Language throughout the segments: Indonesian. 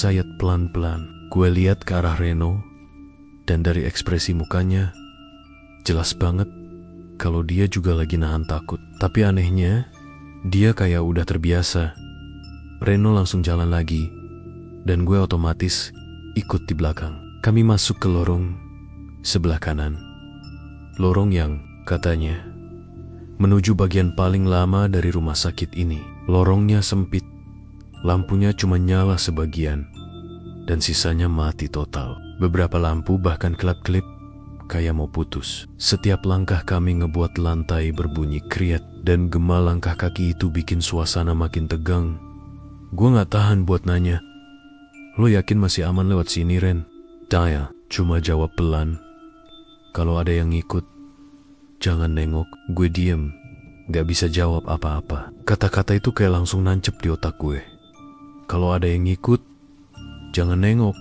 bersayap pelan-pelan. Gue lihat ke arah Reno, dan dari ekspresi mukanya, jelas banget kalau dia juga lagi nahan takut. Tapi anehnya, dia kayak udah terbiasa. Reno langsung jalan lagi, dan gue otomatis ikut di belakang. Kami masuk ke lorong sebelah kanan. Lorong yang katanya menuju bagian paling lama dari rumah sakit ini. Lorongnya sempit, lampunya cuma nyala sebagian, dan sisanya mati total. Beberapa lampu bahkan kelap-kelip kayak mau putus. Setiap langkah kami ngebuat lantai berbunyi kriat, dan gema langkah kaki itu bikin suasana makin tegang. Gue gak tahan buat nanya, "Lo yakin masih aman lewat sini, Ren?" Daya cuma jawab pelan, "Kalau ada yang ngikut, jangan nengok." Gue diem, gak bisa jawab apa-apa. Kata-kata itu kayak langsung nancep di otak gue. Kalau ada yang ngikut, jangan nengok.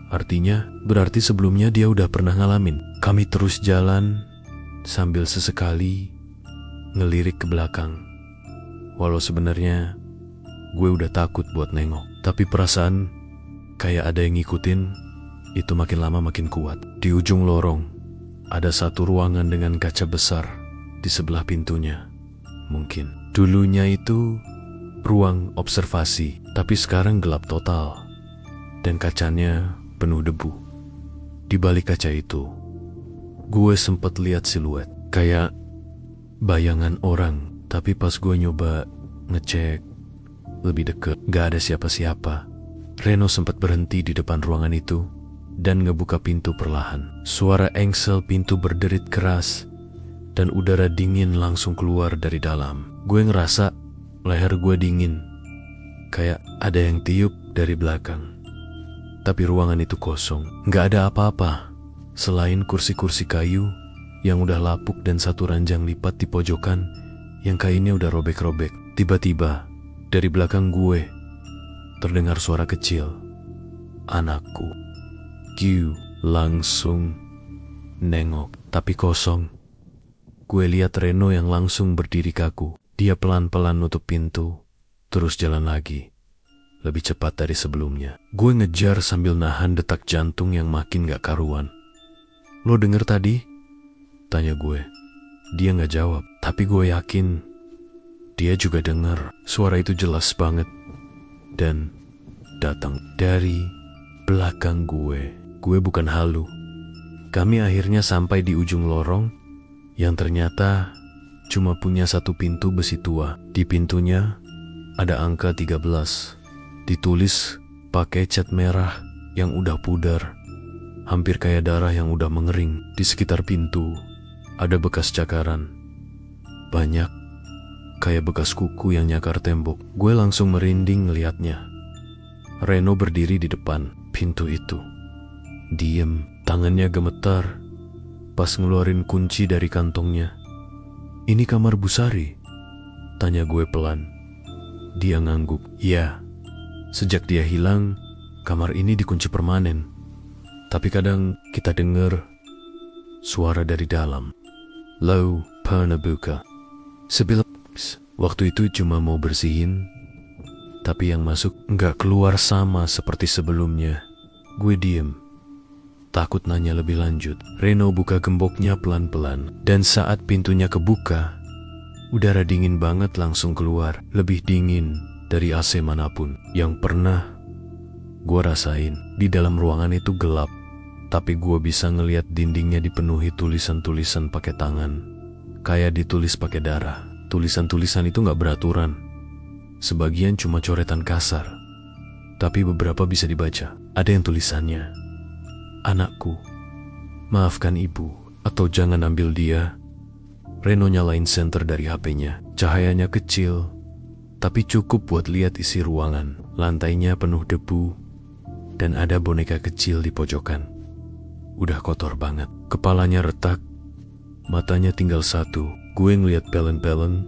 Artinya, berarti sebelumnya dia udah pernah ngalamin. Kami terus jalan sambil sesekali ngelirik ke belakang. Walau sebenarnya gue udah takut buat nengok. Tapi perasaan kayak ada yang ngikutin itu makin lama makin kuat. Di ujung lorong ada satu ruangan dengan kaca besar di sebelah pintunya. Mungkin dulunya itu ruang observasi, tapi sekarang gelap total dan kacanya penuh debu. Di balik kaca itu, gue sempat lihat siluet kayak bayangan orang. Tapi pas gue nyoba ngecek lebih deket, gak ada siapa-siapa. Reno sempat berhenti di depan ruangan itu dan ngebuka pintu perlahan. Suara engsel pintu berderit keras dan udara dingin langsung keluar dari dalam. Gue ngerasa leher gue dingin, kayak ada yang tiup dari belakang. Tapi ruangan itu kosong, gak ada apa-apa selain kursi-kursi kayu yang udah lapuk dan satu ranjang lipat di pojokan yang kainnya udah robek-robek. Tiba-tiba dari belakang gue terdengar suara kecil, "Anakku." Q langsung nengok, tapi kosong. Gue lihat Reno yang langsung berdiri kaku. Dia pelan-pelan nutup pintu, terus jalan lagi, lebih cepat dari sebelumnya. Gue ngejar sambil nahan detak jantung yang makin gak karuan. "Lo denger tadi?" tanya gue. Dia gak jawab, tapi gue yakin dia juga denger. Suara itu jelas banget dan datang dari belakang gue. Gue bukan halu. Kami akhirnya sampai di ujung lorong yang ternyata cuma punya satu pintu besi tua. Di pintunya ada angka 13, ditulis pakai cat merah yang udah pudar, hampir kayak darah yang udah mengering. Di sekitar pintu ada bekas cakaran, banyak kayak bekas kuku yang nyakar tembok. Gue langsung merinding ngeliatnya. Reno berdiri di depan pintu itu, diem, tangannya gemetar pas ngeluarin kunci dari kantongnya. "Ini kamar Bu Sari?" tanya gue pelan. Dia ngangguk. "Iya, sejak dia hilang, kamar ini dikunci permanen. Tapi kadang kita dengar suara dari dalam. Lo pernah buka?" Sebilang waktu itu cuma mau bersihin, tapi yang masuk nggak keluar sama seperti sebelumnya. Gue diem, takut nanya lebih lanjut. Reno buka gemboknya pelan-pelan, dan saat pintunya kebuka, udara dingin banget langsung keluar. Lebih dingin dari AC manapun yang pernah gue rasain. Di dalam ruangan itu gelap, tapi gue bisa ngeliat dindingnya dipenuhi tulisan-tulisan pakai tangan, kayak ditulis pakai darah. Tulisan-tulisan itu gak beraturan, sebagian cuma coretan kasar, tapi beberapa bisa dibaca. Ada yang tulisannya, "Anakku, maafkan ibu," atau "Jangan ambil dia." Reno nyalain senter dari HP-nya. Cahayanya kecil, tapi cukup buat lihat isi ruangan. Lantainya penuh debu, dan ada boneka kecil di pojokan. Udah kotor banget. Kepalanya retak, matanya tinggal satu. Gue ngeliat pelen-pelen,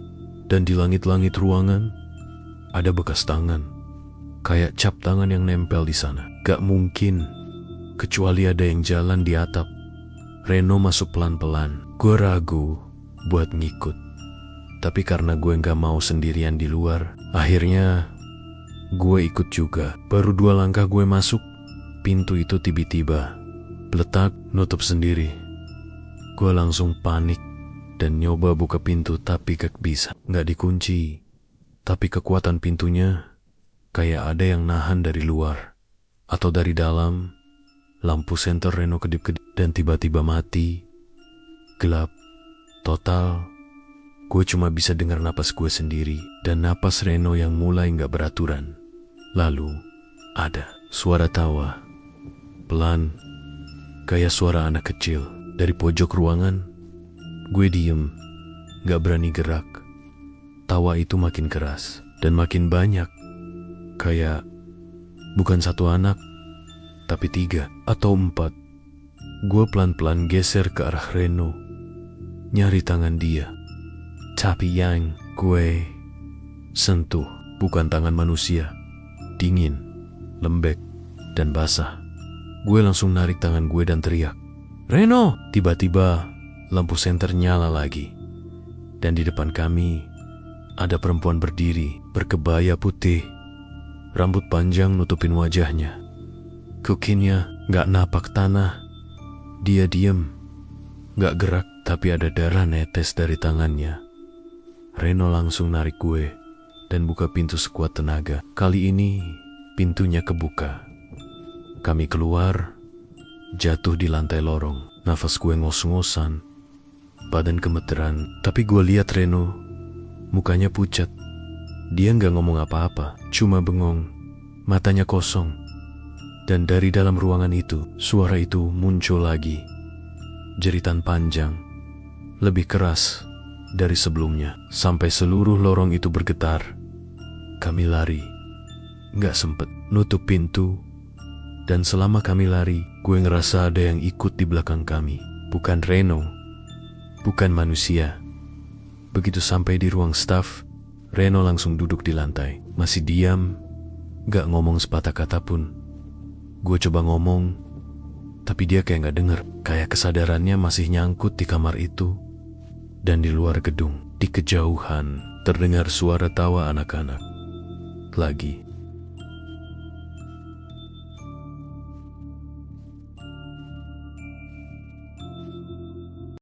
dan di langit-langit ruangan ada bekas tangan, kayak cap tangan yang nempel di sana. Gak mungkin, kecuali ada yang jalan di atap. Reno masuk pelan-pelan. Gue ragu buat ngikut, tapi karena gue gak mau sendirian di luar, akhirnya Gue ikut juga. Baru 2 langkah gue masuk, pintu itu tiba-tiba beletak nutup sendiri. Gue langsung panik dan nyoba buka pintu tapi gak bisa. Gak dikunci. Tapi kekuatan pintunya kayak ada yang nahan dari luar atau dari dalam. Lampu senter Reno kedip-kedip dan tiba-tiba mati. Gelap. Total. Gue cuma bisa dengar napas gue sendiri dan napas Reno yang mulai gak beraturan. Lalu ada suara tawa. Pelan. Kayak suara anak kecil. Dari pojok ruangan. Gue diem. Gak berani gerak. Tawa itu makin keras dan makin banyak. Kayak bukan 1 anak, tapi 3 atau 4. Gue pelan-pelan geser ke arah Reno, nyari tangan dia. Tapi yang gue sentuh bukan tangan manusia. Dingin, lembek, dan basah. Gue langsung narik tangan gue dan teriak, "Reno!" Tiba-tiba lampu senter nyala lagi. Dan di depan kami ada perempuan berdiri, berkebaya putih. Rambut panjang nutupin wajahnya. Kukinya gak napak tanah. Dia diem, gak gerak, tapi ada darah netes dari tangannya. Reno langsung narik gue dan buka pintu sekuat tenaga. Kali ini pintunya kebuka. Kami keluar, jatuh di lantai lorong. Nafas gue ngos-ngosan, badan gemeteran. Tapi gue lihat Reno, mukanya pucat. Dia gak ngomong apa-apa, cuma bengong, matanya kosong. Dan dari dalam ruangan itu, suara itu muncul lagi. Jeritan panjang, lebih keras dari sebelumnya, sampai seluruh lorong itu bergetar. Kami lari, gak sempet nutup pintu. Dan selama kami lari, gue ngerasa ada yang ikut di belakang kami. Bukan Reno, bukan manusia. Begitu sampai di ruang staf, Reno langsung duduk di lantai. Masih diam, gak ngomong sepatah kata pun. Gue coba ngomong, tapi dia kayak gak denger. Kayak kesadarannya masih nyangkut di kamar itu. Dan di luar gedung, di kejauhan, terdengar suara tawa anak-anak. Lagi.